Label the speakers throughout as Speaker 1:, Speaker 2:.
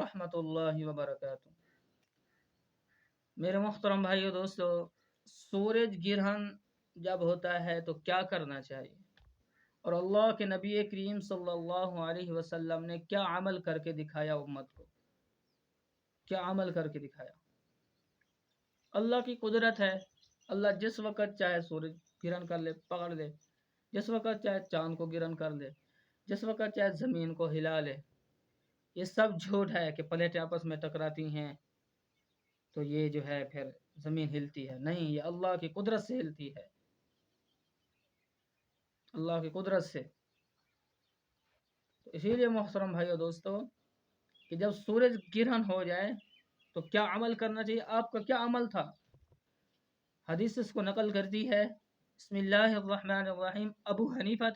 Speaker 1: ورحمۃ اللہ وبرکاتہ۔ میرے محترم بھائیو دوستو، سورج گرہن جب ہوتا ہے تو کیا کرنا چاہیے، اور اللہ کے نبی کریم صلی اللہ علیہ وسلم نے کیا عمل کر کے دکھایا، امت کو کیا عمل کر کے دکھایا۔ اللہ کی قدرت ہے، اللہ جس وقت چاہے سورج گرہن کر لے، پکڑ لے، جس وقت چاہے چاند کو گرہن کر لے، جس وقت چاہے زمین کو ہلا لے۔ یہ سب جھوٹ ہے کہ پلیٹیں آپس میں ٹکراتی ہیں تو یہ جو ہے پھر زمین ہلتی ہے، نہیں، یہ اللہ کی قدرت سے ہلتی ہے، اللہ کی قدرت سے۔ تو اسی لیے محترم بھائیو دوستو کہ جب سورج گرہن ہو جائے تو کیا عمل کرنا چاہیے، آپ کا کیا عمل تھا۔ حدیث اس کو نقل کرتی ہے، بسم اللہ الرحمن الرحیم، ابو حنیفہ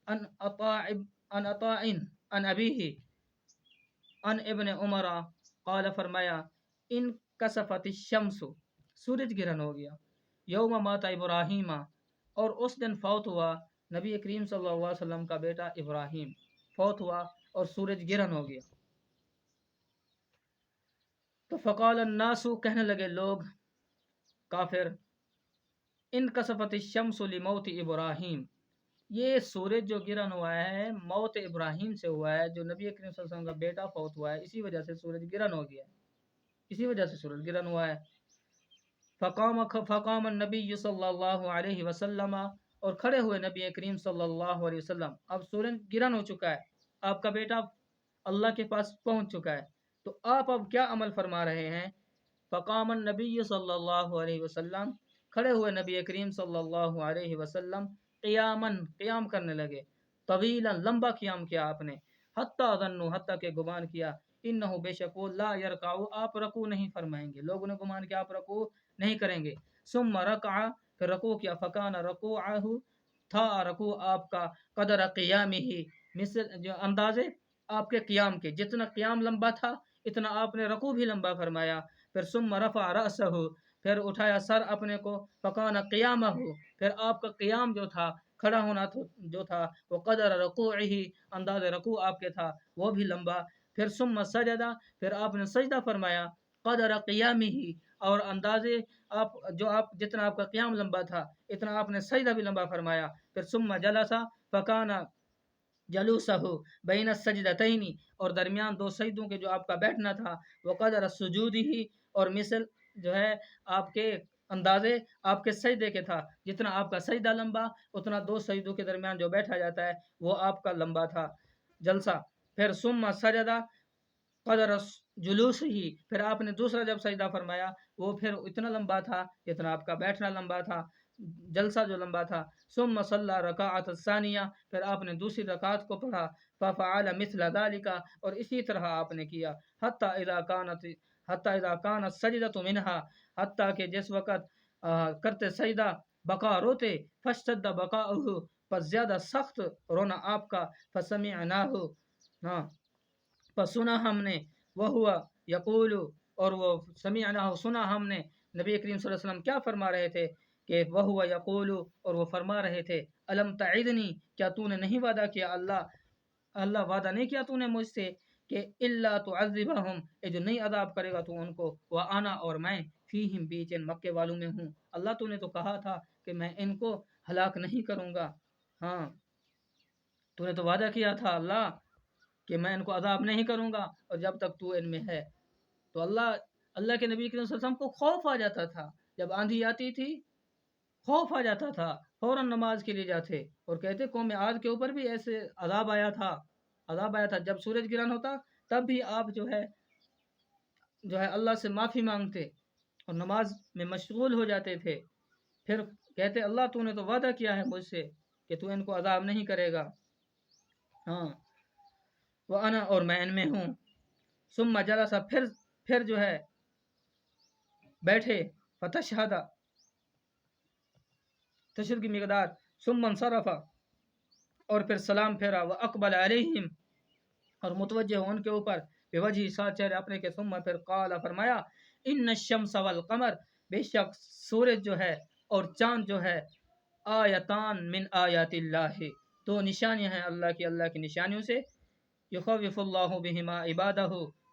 Speaker 1: ان عطاء ان ابیہ ان ابن عمر قال، فرمایا، ان کسفت الشمس، سورج گرہن ہو گیا، یوم مات ابراہیم، اور اس دن فوت ہوا نبی کریم صلی اللہ علیہ وسلم کا بیٹا ابراہیم، فوت ہوا اور سورج گرہن ہو گیا۔ تو فقال الناس، کہنے لگے لوگ کافر، ان کسفت الشمس لموت ابراہیم، یہ سورج جو گرہن ہوا ہے موت ابراہیم سے ہوا ہے، جو نبی کریم صلی اللہ علیہ وسلم کا بیٹا فوت ہوا ہے، اسی وجہ سے سورج گرہن ہو گیا ہے، اسی وجہ سے سورج گرہن ہوا ہے۔ فقام النبی صلی اللہ علیہ وسلم، اور کھڑے ہوئے نبی کریم صلی اللہ علیہ وسلم۔ اب سورج گرہن ہو چکا ہے، آپ کا بیٹا اللہ کے پاس پہنچ چکا ہے، تو آپ اب کیا عمل فرما رہے ہیں۔ فقام النبی صلی اللہ علیہ وسلم، کھڑے ہوئے نبی کریم صلی اللہ علیہ وسلم، قیام کرنے لگے، طویلا، لمبا قیام کیا آپ نے، حتی ظنوا، حتی کہ گمان کیا، انہو، بے شک وہ، لا یرکعو، آپ رکوع نہیں فرمائیں گے، لوگوں نے گمان کیا آپ رکوع نہیں کریں گے۔ ثم رکع، پھر رکوع کیا، فکان رکوعہ، تھا رکوع آپ کا، قدر قیامہ، مثل جو اندازے آپ کے قیام کے، جتنا قیام لمبا تھا اتنا آپ نے رکوع بھی لمبا فرمایا۔ پھر ثم رفع رأسہ، پھر اٹھایا سر اپنے کو، فکان قیامہ، پھر آپ کا قیام جو تھا، کھڑا ہونا جو تھا، وہ قدر رکوعہ، انداز رکوع آپ کے تھا وہ بھی لمبا۔ پھر ثم سجدہ، پھر آپ نے سجدہ فرمایا، قدر قیامہ، اور اندازے آپ جتنا آپ کا قیام لمبا تھا اتنا آپ نے سجدہ بھی لمبا فرمایا۔ پھر ثم جلس، فکان جلوسہ بین السجدتین، اور درمیان دو سجدوں کے جو آپ کا بیٹھنا تھا، وہ قدر سجودہ، اور مثل جو ہے آپ کے اندازے آپ کے سجدے کے تھا، جتنا آپ کا سجدہ لمبا اتنا دو سجدوں کے درمیان جو بیٹھا جاتا ہے وہ آپ کا لمبا تھا جلسہ۔ پھر ثم سجدہ قدر جلوس ہی، پھر آپ نے دوسرا جب سجدہ فرمایا وہ پھر اتنا لمبا تھا جتنا آپ کا بیٹھنا لمبا تھا، جلسہ جو لمبا تھا۔ ثم صلی رکعۃ الثانیہ، پھر آپ نے دوسری رکعت کو پڑھا، ففعل مثل ذلك، اور اسی طرح آپ نے کیا، حتی اذا كانت سجدۃ منها، حتیٰ کہ جس وقت کرتے سجدہ بقا روتے، فاشتد بقاؤہ، پس زیادہ سخت رونا آپ کا، فسمعناہ، ہاں، پس سنا ہم نے، وہو یقول، اور وہ سمعناہ، سنا ہم نے، نبی کریم صلی اللہ علیہ وسلم کیا فرما رہے تھے کہ وہو یقول، اور وہ فرما رہے تھے، الم تعدنی، کیا تو نے نہیں وعدہ کیا، اللہ وعدہ نہیں کیا تو نے مجھ سے کہ الا تعذبہم، اے جو نہیں عذاب کرے گا تو ان کو، وانا، اور میں، فیہم، بیچ ان مکے والوں میں ہوں، اللہ تو نے تو کہا تھا کہ میں ان کو ہلاک نہیں کروں گا، ہاں، تو نے تو وعدہ کیا تھا اللہ کہ میں ان کو عذاب نہیں کروں گا، اور جب تک تو ان میں ہے۔ تو اللہ کے نبی کریم صلی اللہ علیہ وسلم کو خوف آ جاتا تھا، جب آندھی آتی تھی خوف آ جاتا تھا، فوراً نماز کے لیے جاتے اور کہتے قوم عاد کے اوپر بھی ایسے عذاب آیا تھا، جب سورج گرہن ہوتا تب بھی آپ جو ہے اللہ سے معافی مانگتے اور نماز میں مشغول ہو جاتے تھے، پھر کہتے اللہ تو نے تو وعدہ کیا ہے مجھ سے کہ تو ان کو عذاب نہیں کرے گا، ہاں، وانا، اور میں ان میں ہوں۔ ثم جلس، پھر جو ہے بیٹھے، فتشہد، تشہد کی مقدار، ثم انصرف، اور پھر سلام پھیرا، واقبل علیہم، اور متوجہ ہو ان کے اوپر، بوجہ، ساتھ چہرے اپنے کے، ثم پھر قال، فرمایا، ان الشمس والقمر، بے شک سورج جو ہے اور چاند جو ہے، آیتان من آیات اللہ، دو نشانیاں ہیں اللہ کی نشانیوں سے، یخوف اللہ بہما عبادہ،